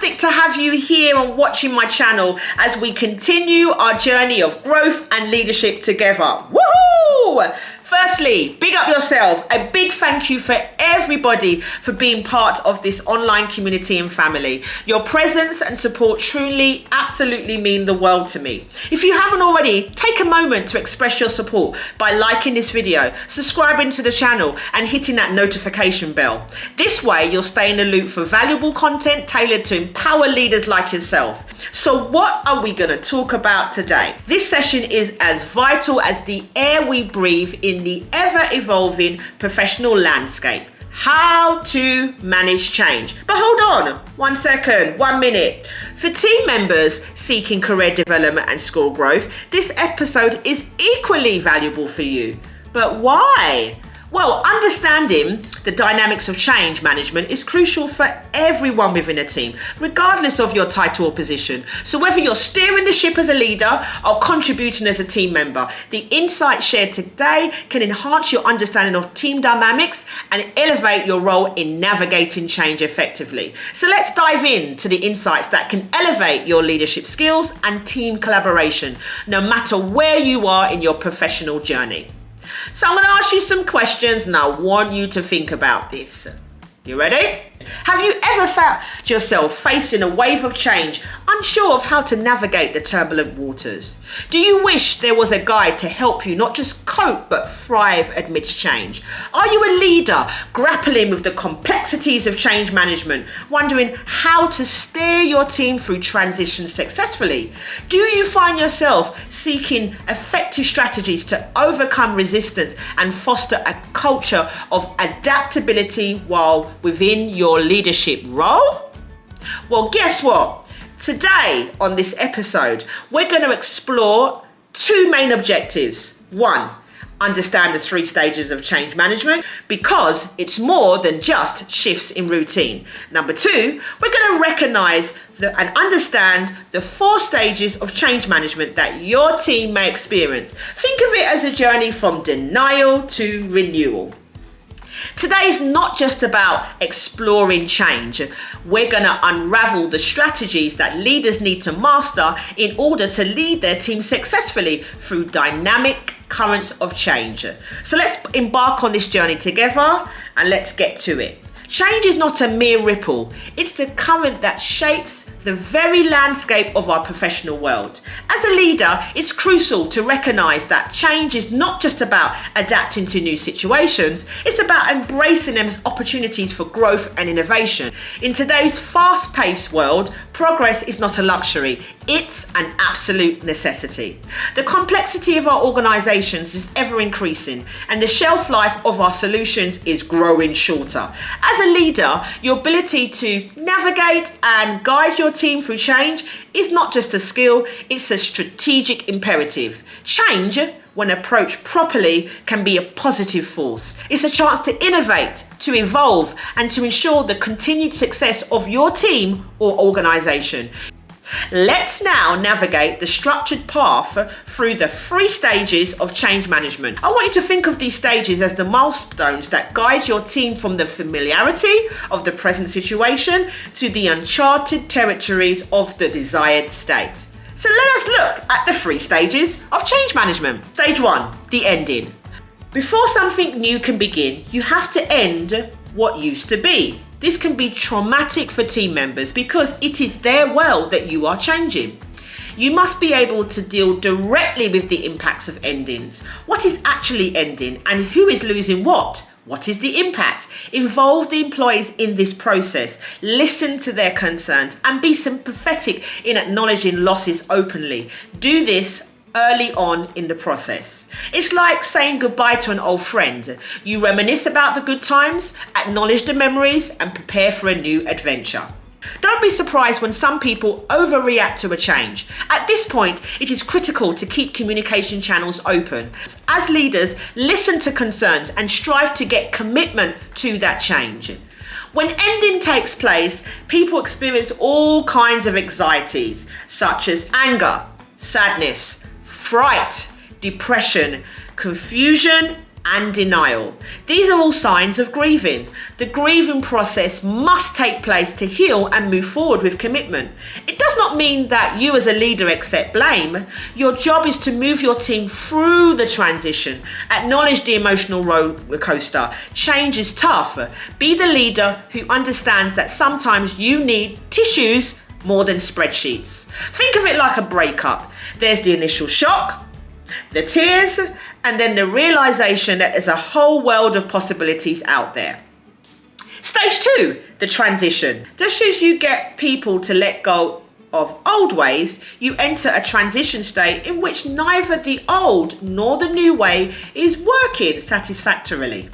fantastic to have you here and watching my channel as we continue our journey of growth and leadership together. Woohoo! Firstly, big up yourself. A big thank you for everybody for being part of this online community and family. Your presence and support truly, absolutely mean the world to me. If you haven't already, take a moment to express your support by liking this video, subscribing to the channel and hitting that notification bell. This way you'll stay in the loop for valuable content tailored to empower leaders like yourself. So what are we going to talk about today? This session is as vital as the air we breathe in the ever-evolving professional landscape. How to manage change. But hold on, 1 second, 1 minute. For team members seeking career development and skill growth, this episode is equally valuable for you. But why? Well, understanding the dynamics of change management is crucial for everyone within a team, regardless of your title or position. So whether you're steering the ship as a leader or contributing as a team member, the insights shared today can enhance your understanding of team dynamics and elevate your role in navigating change effectively. So let's dive into the insights that can elevate your leadership skills and team collaboration, no matter where you are in your professional journey. So I'm going to ask you some questions and I want you to think about this. You ready? Have you ever found yourself facing a wave of change, unsure of how to navigate the turbulent waters? Do you wish there was a guide to help you not just cope but thrive amidst change? Are you a leader grappling with the complexities of change management, wondering how to steer your team through transition successfully? Do you find yourself seeking effective strategies to overcome resistance and foster a culture of adaptability while within your leadership role? Well, guess what? Today on this episode, we're going to explore two main objectives. One, understand the 3 stages of change management because it's more than just shifts in routine. Number 2, we're going to recognize and understand the 4 stages of change management that your team may experience. Think of it as a journey from denial to renewal. Today is not just about exploring change. We're going to unravel the strategies that leaders need to master in order to lead their team successfully through dynamic currents of change. So let's embark on this journey together and let's get to it. Change is not a mere ripple. It's the current that shapes the very landscape of our professional world. As a leader, it's crucial to recognize that change is not just about adapting to new situations, it's about embracing them as opportunities for growth and innovation. In today's fast-paced world, progress is not a luxury, it's an absolute necessity. The complexity of our organizations is ever increasing, and the shelf life of our solutions is growing shorter. As a leader, your ability to navigate and guide your team through change is not just a skill, it's a strategic imperative. Change, when approached properly, can be a positive force. It's a chance to innovate, to evolve, and to ensure the continued success of your team or organization. Let's now navigate the structured path through the 3 stages of change management. I want you to think of these stages as the milestones that guide your team from the familiarity of the present situation to the uncharted territories of the desired state. So let us look at the 3 stages of change management. Stage 1, the ending. Before something new can begin, you have to end what used to be. This can be traumatic for team members because it is their world that you are changing. You must be able to deal directly with the impacts of endings. What is actually ending and who is losing what? What is the impact? Involve the employees in this process. Listen to their concerns and be sympathetic in acknowledging losses openly. Do this early on in the process. It's like saying goodbye to an old friend. You reminisce about the good times, acknowledge the memories, and prepare for a new adventure. Don't be surprised when some people overreact to a change. At this point, it is critical to keep communication channels open. As leaders, listen to concerns and strive to get commitment to that change. When ending takes place, people experience all kinds of anxieties, such as anger, sadness, fright, depression, confusion, and denial. These are all signs of grieving. The grieving process must take place to heal and move forward with commitment. It does not mean that you as a leader accept blame. Your job is to move your team through the transition. Acknowledge the emotional roller coaster. Change is tough. Be the leader who understands that sometimes you need tissues more than spreadsheets. Think of it like a breakup. There's the initial shock, the tears, and then the realization that there's a whole world of possibilities out there. Stage 2, the transition. Just as you get people to let go of old ways, you enter a transition state in which neither the old nor the new way is working satisfactorily.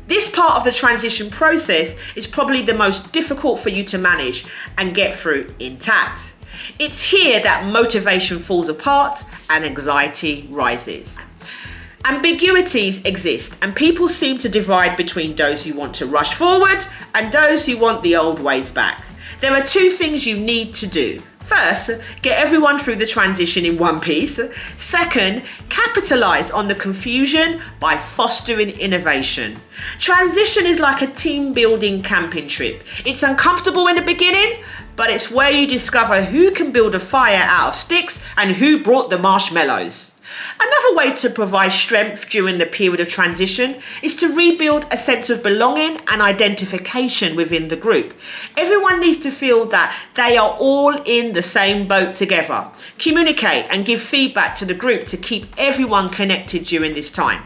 This part of the transition process is probably the most difficult for you to manage and get through intact. It's here that motivation falls apart and anxiety rises. Ambiguities exist and people seem to divide between those who want to rush forward and those who want the old ways back. There are 2 things you need to do. First, get everyone through the transition in one piece. Second, capitalize on the confusion by fostering innovation. Transition is like a team building camping trip. It's uncomfortable in the beginning, but it's where you discover who can build a fire out of sticks and who brought the marshmallows. Another way to provide strength during the period of transition is to rebuild a sense of belonging and identification within the group. Everyone needs to feel that they are all in the same boat together. Communicate and give feedback to the group to keep everyone connected during this time.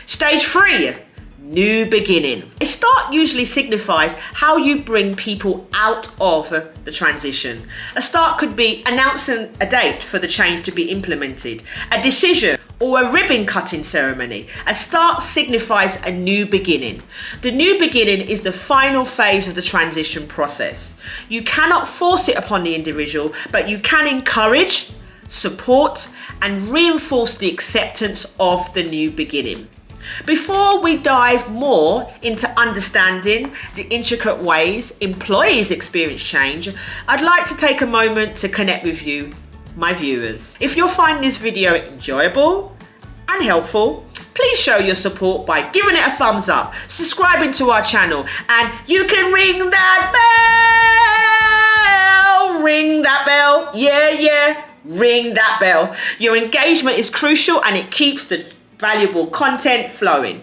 Stage 3. New beginning. A start usually signifies how you bring people out of the transition. A start could be announcing a date for the change to be implemented, a decision, or a ribbon cutting ceremony. A start signifies a new beginning. The new beginning is the final phase of the transition process. You cannot force it upon the individual, but you can encourage, support, and reinforce the acceptance of the new beginning. Before we dive more into understanding the intricate ways employees experience change, I'd like to take a moment to connect with you, my viewers. If you're finding this video enjoyable and helpful, please show your support by giving it a thumbs up, subscribing to our channel, and you can ring that bell! Ring that bell! Yeah, ring that bell. Your engagement is crucial and it keeps the valuable content flowing.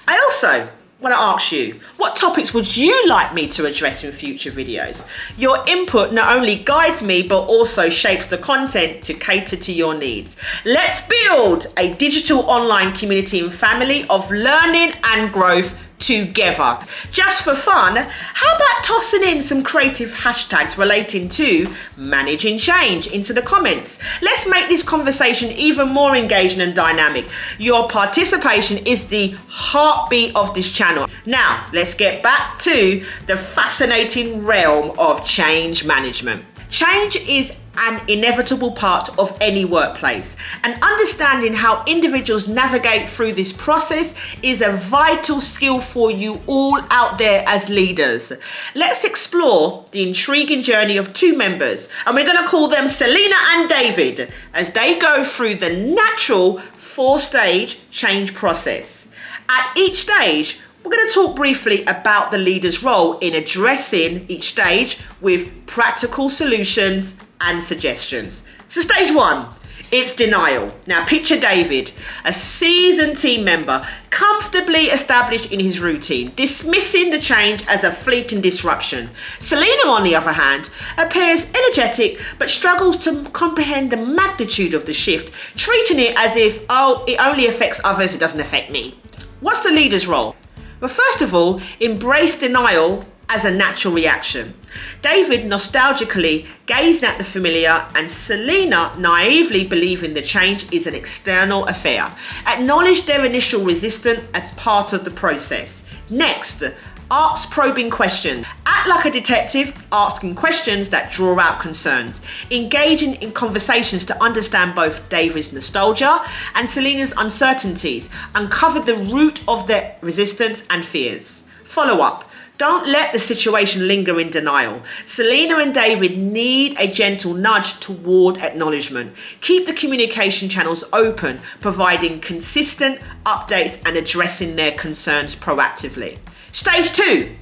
I also want to ask you, what topics would you like me to address in future videos? Your input not only guides me, but also shapes the content to cater to your needs. Let's build a digital online community and family of learning and growth together. Just for fun, how about tossing in some creative hashtags relating to managing change into the comments? Let's make this conversation even more engaging and dynamic. Your participation is the heartbeat of this channel. Now, let's get back to the fascinating realm of change management. Change is an inevitable part of any workplace, and understanding how individuals navigate through this process is a vital skill for you all out there as leaders. Let's explore the intriguing journey of 2 members, and we're going to call them Selena and David, as they go through the natural 4-stage change process. At each stage, we're going to talk briefly about the leader's role in addressing each stage with practical solutions and suggestions. So stage 1, it's denial. Now picture David, a seasoned team member, comfortably established in his routine, dismissing the change as a fleeting disruption. Selena, on the other hand, appears energetic but struggles to comprehend the magnitude of the shift, treating it as if, oh, it only affects others, it doesn't affect me. What's the leader's role? Well, first of all, embrace denial as a natural reaction. David nostalgically gazed at the familiar, and Selena naively believing the change is an external affair. Acknowledge their initial resistance as part of the process. Next, ask probing questions. Act like a detective, asking questions that draw out concerns. Engaging in conversations to understand both David's nostalgia and Selena's uncertainties. Uncover the root of their resistance and fears. Follow up. Don't let the situation linger in denial. Selena and David need a gentle nudge toward acknowledgement. Keep the communication channels open, providing consistent updates and addressing their concerns proactively. Stage 2.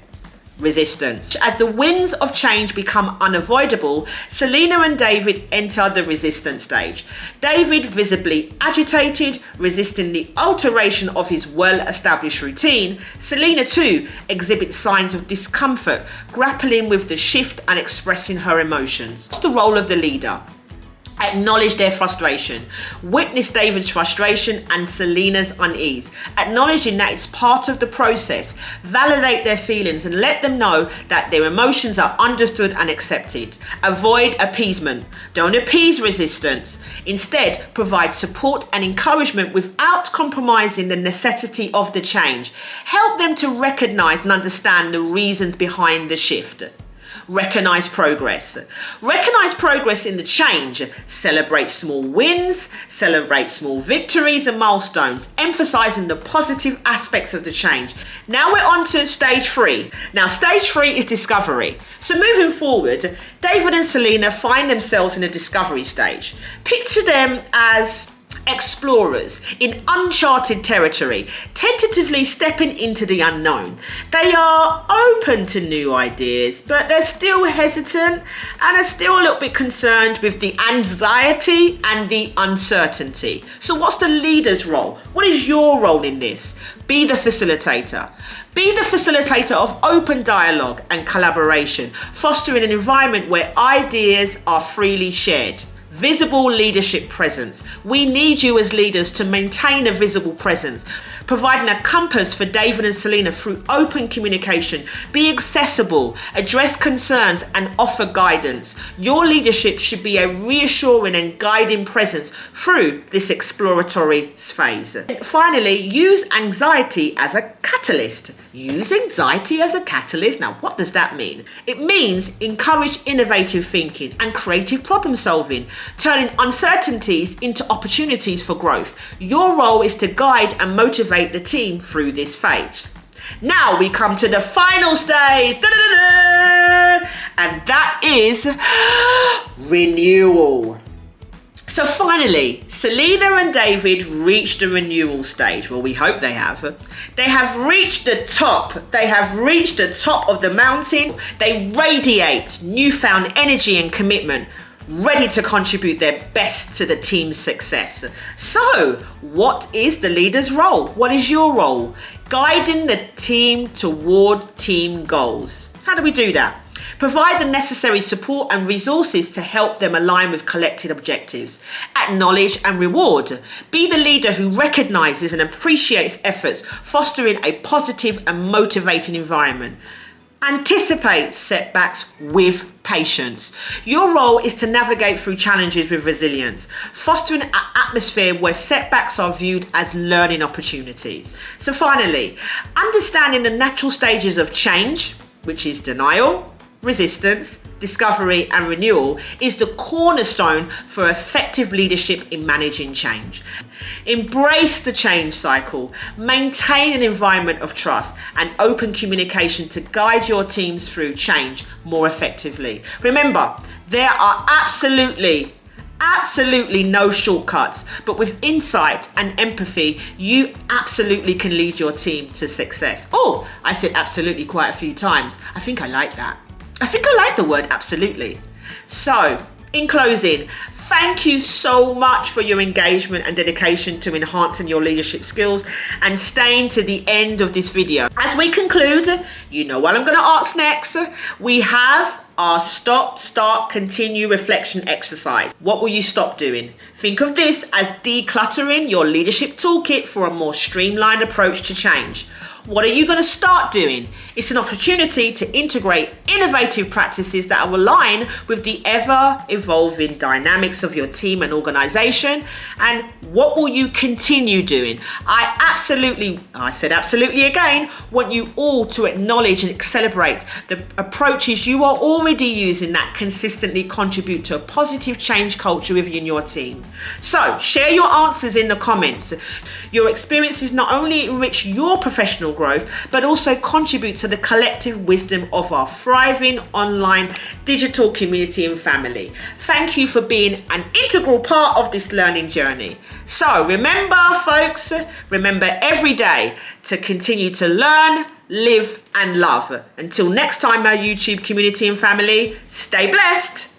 Resistance. As the winds of change become unavoidable, Selena and David enter the resistance stage. David, visibly agitated, resisting the alteration of his well-established routine. Selena too exhibits signs of discomfort, grappling with the shift and expressing her emotions. What's the role of the leader? Acknowledge their frustration. Witness David's frustration and Selena's unease, acknowledging that it's part of the process. Validate their feelings and let them know that their emotions are understood and accepted. Avoid appeasement. Don't appease resistance. Instead, provide support and encouragement without compromising the necessity of the change. Help them to recognize and understand the reasons behind the shift. Recognize progress. Recognize progress in the change. Celebrate small wins, celebrate small victories and milestones, emphasizing the positive aspects of the change. Now we're on to stage 3. Now stage 3 is discovery. So moving forward, David and Selena find themselves in a discovery stage. Picture them as explorers in uncharted territory, tentatively stepping into the unknown. They are open to new ideas, but they're still hesitant and are still a little bit concerned with the anxiety and the uncertainty. So what's the leader's role? What is your role in this? Be the facilitator. Be the facilitator of open dialogue and collaboration, fostering an environment where ideas are freely shared. Visible leadership presence. We need you as leaders to maintain a visible presence, providing a compass for David and Selena through open communication. Be accessible, address concerns and offer guidance. Your leadership should be a reassuring and guiding presence through this exploratory phase. Finally, use anxiety as a catalyst. Use anxiety as a catalyst. Now, what does that mean? It means encourage innovative thinking and creative problem solving, turning uncertainties into opportunities for growth. Your role is to guide and motivate the team through this phase. Now we come to the final stage, and that is renewal. So finally, Selena and David reached the renewal stage. Well, we hope they have. They have reached the top. They have reached the top of the mountain. They radiate newfound energy and commitment, ready to contribute their best to the team's success. So, what is the leader's role? What is your role? Guiding the team toward team goals. How do we do that? Provide the necessary support and resources to help them align with collective objectives. Acknowledge and reward. Be the leader who recognizes and appreciates efforts, fostering a positive and motivating environment. Anticipate setbacks with patience. Your role is to navigate through challenges with resilience, fostering an atmosphere where setbacks are viewed as learning opportunities. So finally, understanding the natural stages of change, which is denial, resistance, discovery and renewal, is the cornerstone for effective leadership in managing change. Embrace the change cycle, maintain an environment of trust and open communication to guide your teams through change more effectively. Remember, there are absolutely no shortcuts, but with insight and empathy, you absolutely can lead your team to success. Oh, I said absolutely quite a few times. I think I like that. I think I like the word absolutely. So, in closing, thank you so much for your engagement and dedication to enhancing your leadership skills and staying to the end of this video. As we conclude, you know what I'm going to ask next. We have our stop, start, continue reflection exercise. What will you stop doing? Think of this as decluttering your leadership toolkit for a more streamlined approach to change. What are you going to start doing? It's an opportunity to integrate innovative practices that will align with the ever-evolving dynamics of your team and organization. And what will you continue doing? I said absolutely again, want you all to acknowledge and celebrate the approaches you are already using that consistently contribute to a positive change culture within your team. So share your answers in the comments. Your experiences not only enrich your professional growth, but also contribute to the collective wisdom of our thriving online digital community and family. Thank you for being an integral part of this learning journey. So remember, folks, remember every day to continue to learn, live and love. Until next time, our YouTube community and family, stay blessed.